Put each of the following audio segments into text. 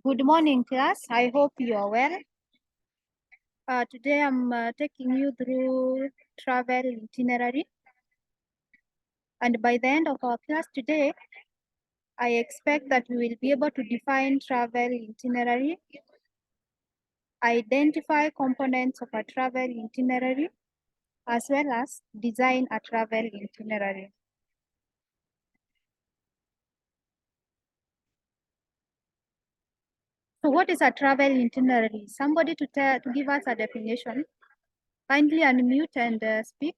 Good morning, class. I hope you are well. Today I'm taking you through travel itinerary. And by the end of our class today, I expect that we will be able to define travel itinerary, identify components of a travel itinerary, as well as design a travel itinerary. So what is a travel itinerary? Somebody to give us a definition. Kindly unmute and speak.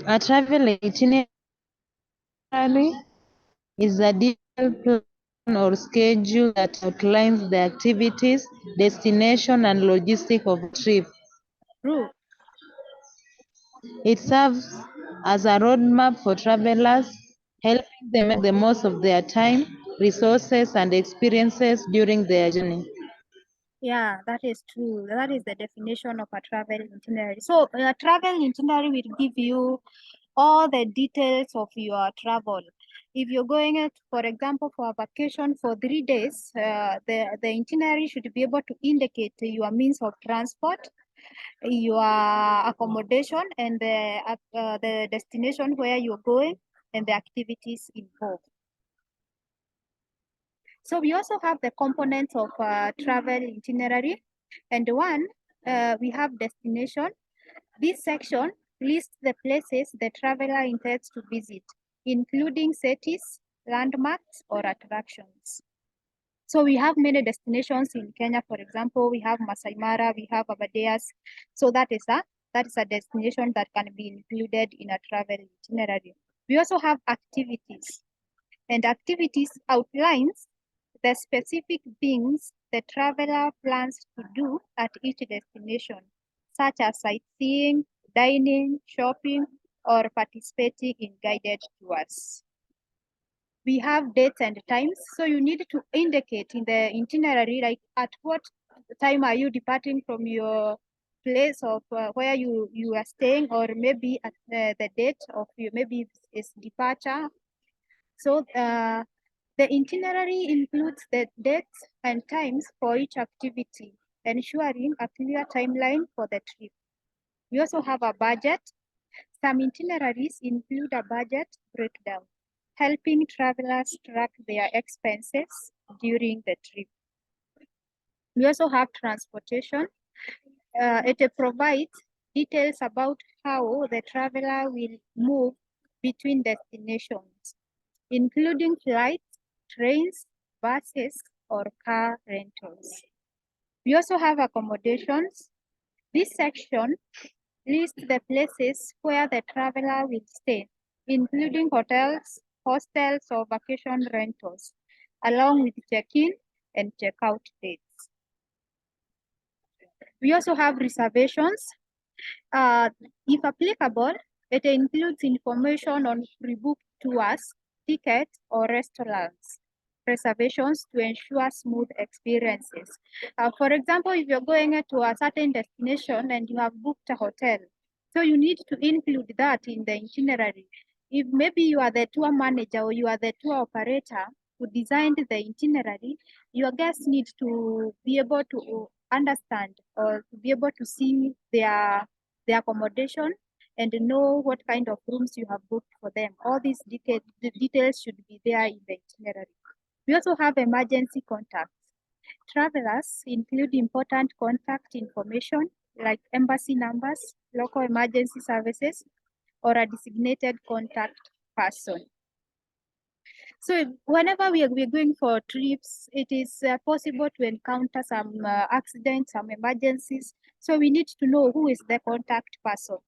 A travel itinerary is a detailed plan or schedule that outlines the activities, destination, and logistics of a trip. True. It serves as a roadmap for travelers, helping them make the most of their time, resources, and experiences during their journey. Yeah, that is true. That is the definition of a travel itinerary. So a travel itinerary will give you all the details of your travel. If you're going out, for example, for a vacation for 3 days, the itinerary should be able to indicate your means of transport, your accommodation, and the destination where you're going and the activities involved. So we also have the components of travel itinerary. And one, we have destination. This section lists the places the traveler intends to visit, including cities, landmarks, or attractions. So we have many destinations in Kenya. For example, we have Masai Mara, we have Aberdares. So that is a destination that can be included in a travel itinerary. We also have activities, and activities outlines the specific things the traveler plans to do at each destination, such as sightseeing, dining, shopping, or participating in guided tours. We have dates and times, so you need to indicate in the itinerary, like at what time are you departing from your place of where you are staying, or maybe at the date of your maybe it's departure. So the itinerary includes the dates and times for each activity, ensuring a clear timeline for the trip. We also have a budget. Some itineraries include a budget breakdown, helping travelers track their expenses during the trip. We also have transportation. It provides details about how the traveler will move between destinations, including flights, trains, buses, or car rentals. We also have accommodations. This section lists the places where the traveler will stay, including hotels, hostels, or vacation rentals, along with check-in and check-out dates. We also have reservations. If applicable, it includes information on pre-booked tours, tickets, or restaurants reservations to ensure smooth experiences. For example, if you're going to a certain destination and you have booked a hotel, so you need to include that in the itinerary. If maybe you are the tour manager or you are the tour operator who designed the itinerary, your guests need to be able to understand or to be able to see their accommodation and know what kind of rooms you have booked for them. All these details should be there in the itinerary. We also have emergency contacts. Travelers include important contact information like embassy numbers, local emergency services, or a designated contact person. So whenever we're going for trips, it is possible to encounter some accidents, some emergencies. So we need to know who is the contact person.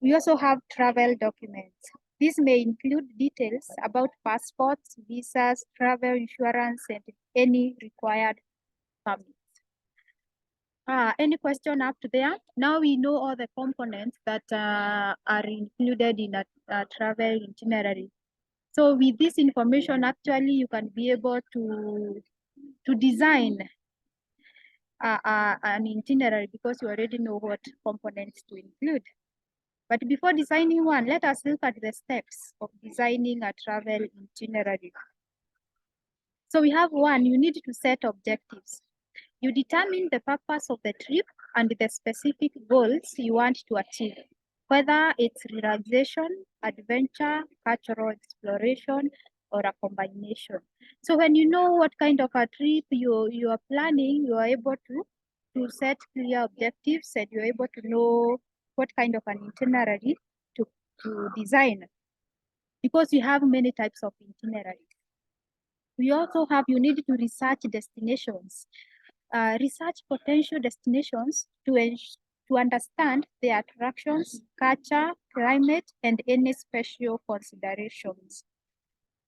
We also have travel documents. These may include details about passports, visas, travel insurance, and any required permits. Any question up to there? Now we know all the components that are included in a travel itinerary. So with this information, actually, you can be able to design an itinerary because you already know what components to include. But before designing one, let us look at the steps of designing a travel itinerary. So we have one, you need to set objectives. You determine the purpose of the trip and the specific goals you want to achieve, whether it's relaxation, adventure, cultural exploration, or a combination. So when you know what kind of a trip you are planning, you are able to set clear objectives and you're able to know what kind of an itinerary to design, because you have many types of itineraries. We also have, you need to research destinations. Research potential destinations to understand their attractions, culture, climate, and any special considerations.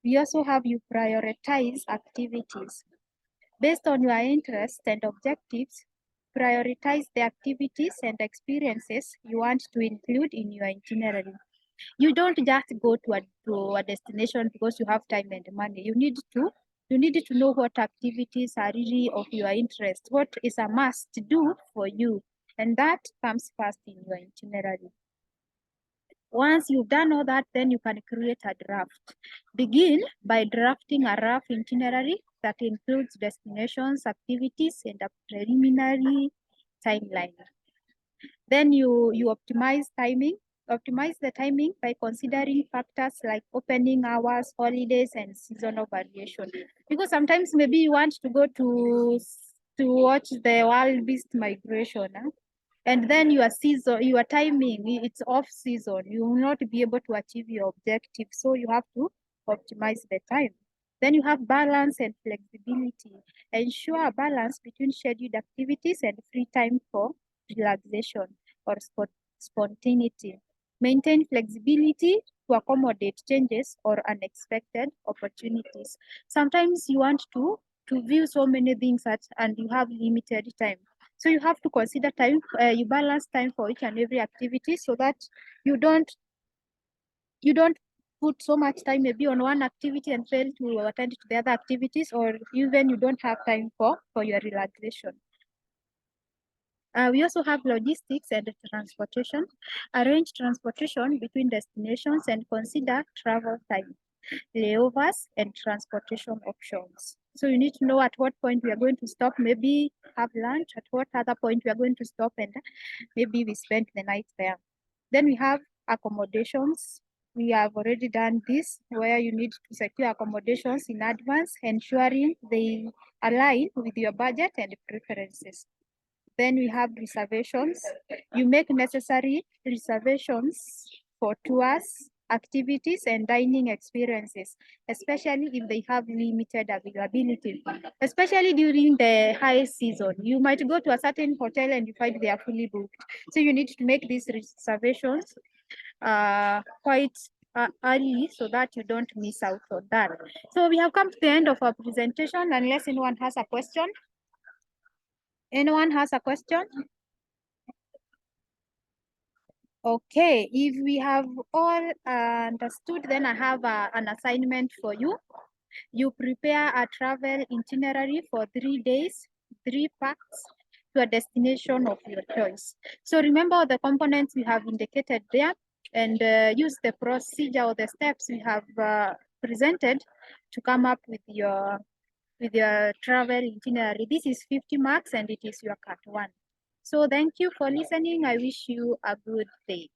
We also have, you prioritize activities. Based on your interests and objectives, prioritize the activities and experiences you want to include in your itinerary. You don't just go to a destination because you have time and money. You need to know what activities are really of your interest, what is a must do for you, and that comes first in your itinerary. Once you've done all that, then you can create a draft. Begin by drafting a rough itinerary that includes destinations, activities, and a preliminary timeline. Then you optimize timing. Optimize the timing by considering factors like opening hours, holidays, and seasonal variation. Because sometimes maybe you want to go to watch the wild beast migration, and then your season, your timing, it's off season. You will not be able to achieve your objective, so you have to optimize the time. Then you have balance and flexibility. Ensure a balance between scheduled activities and free time for relaxation or spontaneity. Maintain flexibility to accommodate changes or unexpected opportunities. Sometimes you want to view so many things and you have limited time. So you have to consider time, you balance time for each and every activity so that you don't put so much time maybe on one activity and fail to attend to the other activities, or even you don't have time for your relaxation. We also have logistics and transportation. Arrange transportation between destinations and consider travel time, layovers, and transportation options. So you need to know at what point we are going to stop, maybe have lunch, at what other point we are going to stop, and maybe we spend the night there. Then we have accommodations. We have already done this, where you need to secure accommodations in advance, ensuring they align with your budget and preferences. Then we have reservations. You make necessary reservations for tours, activities, and dining experiences, especially if they have limited availability, especially during the high season. You might go to a certain hotel and you find they are fully booked. So you need to make these reservations quite early so that you don't miss out on that. So we have come to the end of our presentation, unless anyone has a question. Anyone has a question? Okay, if we have all understood, then I have an assignment for you. You prepare a travel itinerary for 3 days, 3 packs to a destination of your choice. So remember the components we have indicated there, and use the procedure or the steps we have presented to come up with your travel itinerary. This is 50 marks and it is your cut 1. So thank you for listening. I wish you a good day.